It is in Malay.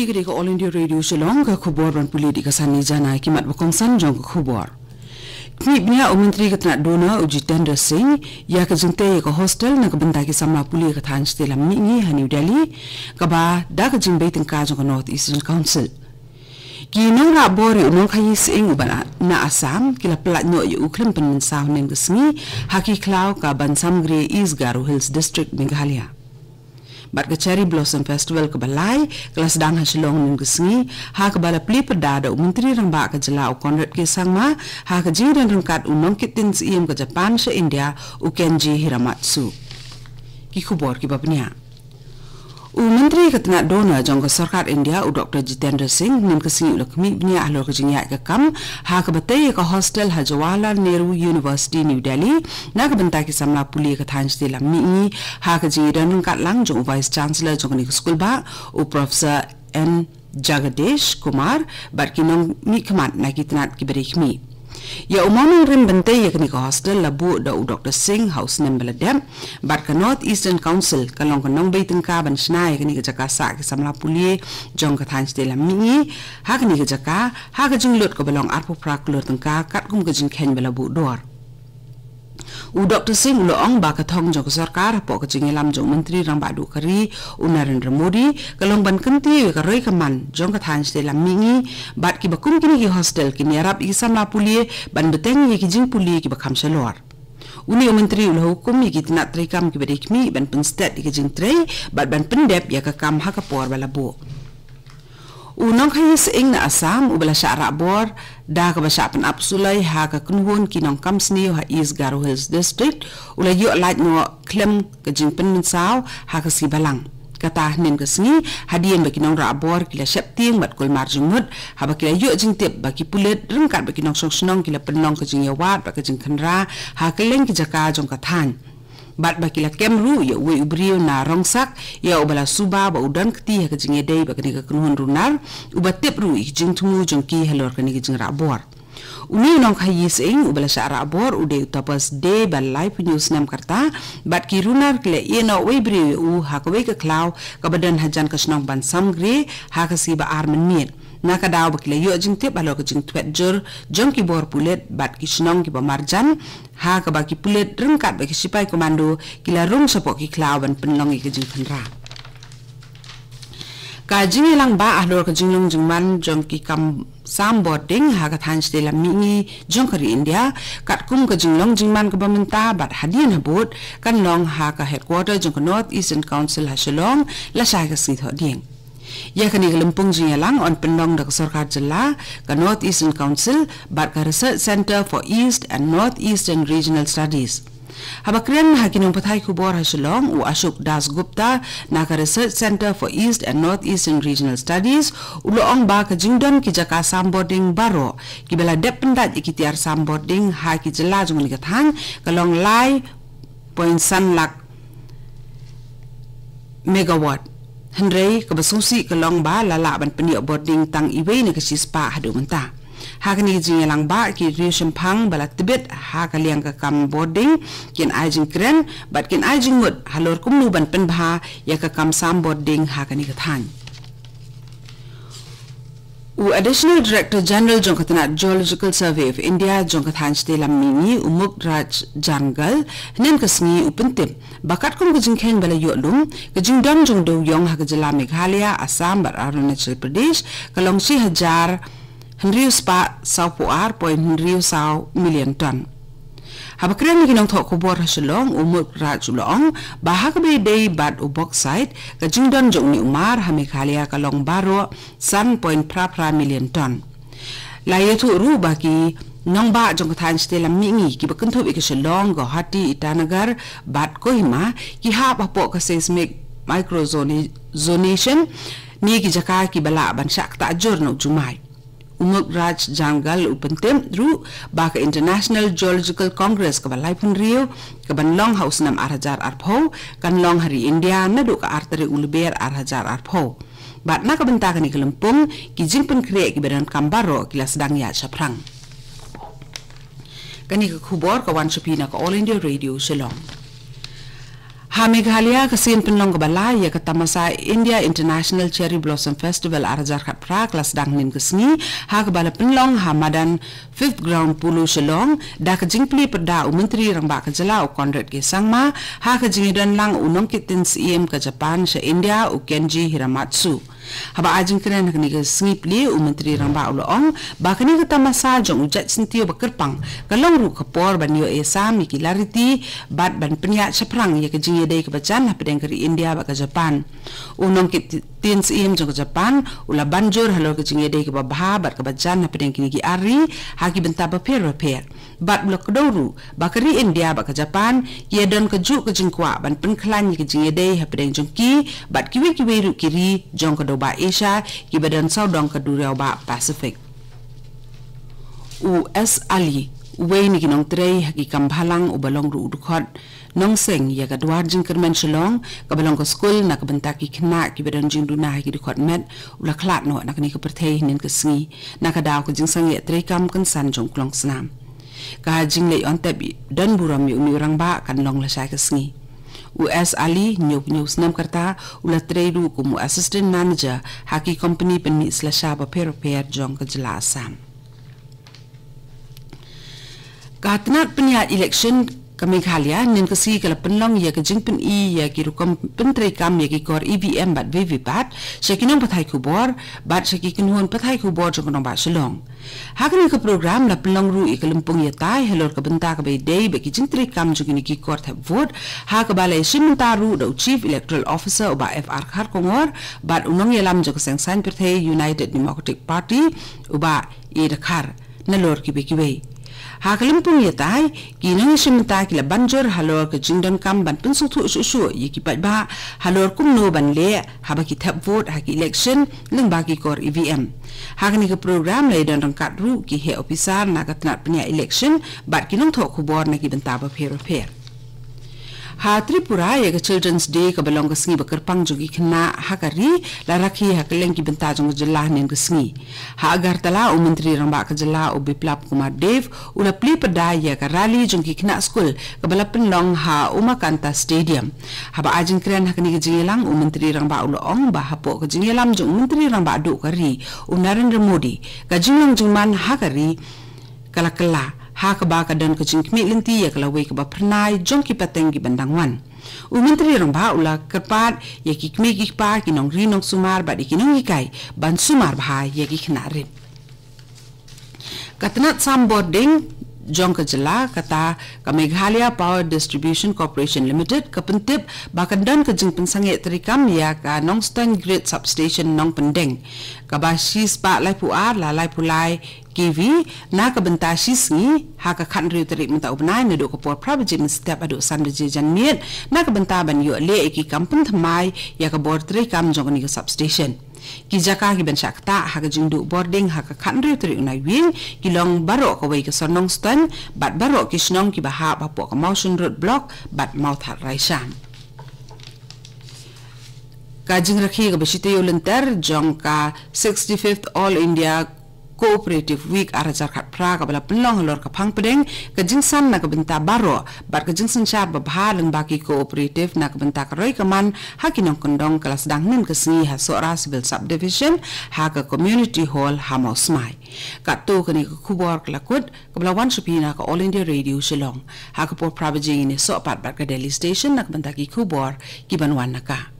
Puli ke All India Radio Shillong ke khubor ban puli di kasani jana kimat bakong sanjong ke khubor. Kibnya Menteri Ketna Dona Bulletin Singh ya ke jengte ke hostel na kebentai ke sama puli ke than stela mingi New Delhi ke ba da ke jingbai tengka jong ke North Eastern Council. Ki nang ra bori unong khai sing ubana na Assam kila pelat no yu uklim pen mensah nen ke sngi haki klau ka ban samgre East Garo Hills District Meghalaya. Bat ke Cherry Blossom Festival ke balai kelas dang ha Shillong ning kesngi ha ke bala pli pedada menteri rang ba ke jela u Conrad ke sangma ha ke jiran rangkat unong kitin iem ke Japan se India u Kenji Hiramatsu ki khubor ki babnia menteri Ketna Dona jong ke sarkar India u Dr. Jitendra Singh nin kesngi u lakmi bnia alor ke jingya ke kam ha ke batai ke hostel ha Jawaharlal Nehru University New Delhi na ke bentai ke samla puli ke than stela mi ha ke jiran rangkat lang jong vice chancellor jong ni school ba u Professor N Jagadish Kumar bat kinong mi khamat na kitnat ki berikmi ya umaming rim bentai ya kini ke hostel labu da u Dr. Singh house nem baladem bat ke North Eastern Council kalong kanong bay tengka ban snai kini ke jakasa ke samla pulie jong ke than stela mi ha kini ke jaka ha ke jinglut ke balong arpu prak lur tengka kat kum ke jing khen balabu dor u Dr. Singh loong ba ka thong jong sarkar po ka jingelam jong menteri rang ba du kari u Narendra Modi kalong ban kenti ka roi kaman jong ka than stela mingi bat ki bakum kini ki hostel kini arab i samla pulie ban beteng ye ki jing pulie ki bakam selor uni menteri ul hukum ki tinat trikam ki berikmi ban penstat ki jing trei bat ban pendep ya ka kam ha ka por balabu unong khai sing na Assam ubala syara bor da ka basha pen apsulai ha ka kunhun kinong kamsni ha East Garo Hills District ula yu lait no klem ka jing pen saw ha ka si balang kata nen ka sngi hadien baki nong ra bor kila syap ting bat kol marjumut ha ba kila yu jing tip baki pulet rengkat baki nong sonong kila penong ka jing yawat ba ka jing khanra ha ka leng ki jaka jong ka than bat bakila kemru ya we ubrio na rongsak ya ubala suba ba udan kti ha kajing edai ba kani ka kunhun runar ubatep ru i jing tumu jong ki halor kani jing rabor uni nong khayi sing ubala syara bor ude utapas de ba live news nam karta bat ki runar kle eno we brio u ha ka we ka klaw ka badan hajan ka snong ban samgre ha ka si ba armen miet naka daw bakila yo jing tip alo ka jing twet jur jong ki bor pulet bat ki snong ki ba marjan ha ka ba ki pulet rengkat ba ki sipai komando kila rung sapok ki klawan penlong ki jing khanra ka jing lang ba alo ka jing long jing man jong ki kam sam boarding ha ka than stela mingi jong kari India kat kum ka jing long jing man ka bamenta bat hadien habut kan long ha ka headquarter jong ka North Eastern Council ha Shillong la sai ka si tho ding ya kani gelempung jingalang on penong dak sarkar jela ka North Eastern Council bat ka Research Center for East and North Eastern Regional Studies habakrian hakinong pathai kubor ha Shillong u Ashok Das Gupta na ka Research Center for East and North Eastern Regional Studies uloong ba ka jingdon ki jaka sambording baro ki bela dep pendat ikitiar sambording ha ki jela jong ni kathan kalong lai point san lak megawatt Henry kabasusi kalong ba lala ban peni boarding tang iwe ni kasi spa hadu menta ha kani jingelang ba ki risham phang bala tibet ha kaliang ka kam boarding kin ajing kren bat kin ajing mut halor kumnu ban pen bha ya ka kam sam boarding ha kani ka than u Additional Director General jong katna Geological Survey of India jong kathan stela mingi umuk raj jangal nen kasngi upentip bakat kum kajing khen bala yolum kajing dam jong do yong ha kajala Meghalaya Assam bar Arunachal Pradesh kalong si hajar henriu spa saw poar point henriu saw million ton habakren kinong thok kubor ha Shillong umuk raj ulong bahag be day bad u bauxite kajing don jong ni umar ha Meghalaya kalong baro 1.3 million ton laye thu ru baki nong ba jong kathan stela mingi ki bakun thu ik Shillong Guwahati Itanagar bat Kohima ki ha pa po ka seismic microzonation ni ki jaka ki bala ban sak ta jor no jumai umuk raj jangal upentem ru ba ka International Geological Congress ka balai pun rio ka ban long house nam 8000 arpho kan long hari India na do ka arteri ulber 8000 arpho bat na ka benta ka ni kelempung ki jing pen kre ki beran kambaro kila sedang ya saprang kani ka khubor ka wan supina ka All India Radio Shillong Ha Meghalaya kasin penlong kebala ya ketamasa India International Cherry Blossom Festival arajar kat pra kelas dang nin kesni ha kebala penlong ha madan 5th ground pulu Shillong da kejingpli perda menteri rangba kejela u Conrad ke sangma ha kejingidan lang unong kitin CM ke Japan se India u Kenji Hiramatsu haba ajing keren hakni ke sngipli u menteri rangba uloong bakani ketamasa jong ujat sentio bekerpang kalong ru kepor ban yo esa mikilariti bat ban penyak seprang ya kejing dai kebacan ha pedeng keri India ba ke Japan unong kitin CM jong ke Japan ula banjur halor kejing dai ke babha bat kebacan ha pedeng kini ki ari haki benta baper bat blok doru bakari India ba ke Japan ye don keju kejingkwa ban penklan ye kejing dai ha pedeng jongki bat kiwi ru kiri jong ke ba Asia ki badan saudong ke Duriau ba Pacific US Ali Wei ni kinong trei haki kambalang u balong ru udukot nong seng ya ka duar jing kermen Shillong ka balong ka school na ka bentaki kena ki badan jing duna haki dukot met ula klat no nak ni ka pertei nin ka sngi na ka daw ka jing sang ye trei kam kan san jong klong snam ka jing le on tabi dan buram mi urang ba kan long la sai ka sngi US Ali nyop snam karta ula trei ru kumu assistant manager haki company penmi slasha ba per jong ka jela Assam Katnat peniat election ke Meghalaya nin kesi kala penlong ya ke jingpen I ya ki rukom pentrai kam ya ki kor EVM bat VVPAT sekinong pathai kubor bat sekikinhon pathai kubor jong nong ba Shillong hakni ke program la penlong ru I kelempung ya tai helor ke benta ke dei be ki jingtrai kam jong ni ki kor thap vote ha ke balai simentaru do chief electoral officer ba FR khar kongor bat unong ya lam jong sengsan perthai United Democratic Party uba e dakhar nalor ki be ha kalimpung ya tai kinong simenta kila banjor halor ke jingdon kam ban pensung tu su ye ki pat ba halor kum no ban le ha ba ki thap vote ha ki election leng ba ki kor EVM ha ni ke program le don kat ru ki he officer na ka tnat pnya election bat kinong thok khubor na ki benta ba pher ha Tripura ya ke Children's Day ke balong ke sngi bekerpang jogi kena hakari la rakhi hakeleng ki benta jong jelah nen ke sngi ha agar tala u menteri ramba ke jelah u Biplap Kumar Dev ula pli pada ya ke rally jong ki kena school ke balapen long ha Umakanta Stadium ha ba ajing kren hakni ke jingelang u menteri ramba uloong ba hapo ke jingelam jong menteri ramba do kari u Narendra Modi ke jinglong jingman hakari kala ha ka ba ka dan ka jing kmi linti ya kala wei ka ba pernai jong ki pateng ki bandangwan u menteri ramba ula kerpat ya ki kmi ki pa ki nong ri nong sumar ba di ki nong ikai ban sumar ba ya ki khnare katnat sam boarding jong ka jela kata ka Meghalaya Power Distribution Corporation Limited ka pentip ba ka dan ka jing pensange terikam ya ka Nongstan Grid Substation nong pendeng ka ba sis pa lai pu ar la lai pu lai KV na ka benta sisngi ha ka khan ri terik menta ubnai ne do ko por pravijin step adu san je janmiet na ka benta ban yo le ki kampun thamai ya ka bor terikam jong ni ka substation ki jaka ki ben shakta ha ka jingdu boarding ha ka khan ri terik nai wing ki long baro ka wei ka sonong stan bat baro ki snong ki ba ha ba po ka motion road block bat mau that raisam ka jing rakhi ka besite yo lenter jong ka 65th All India Cooperative Week arajar kat pra ka bala penlong halor ka phang pedeng ka jingsan na ka benta baro bat ka jingsan char ba bha leng baki cooperative na ka benta ka roi ka man ha kinong kondong kelas dang nin ka sni ha sora civil subdivision ha ka community hall ha mau smai ka to ka ni ka khubor klakut ka bala wan supina ka All India Radio Shillong ha ka por pravajing ni so pat bat ka Delhi station na ka benta ki khubor ki banwan na ka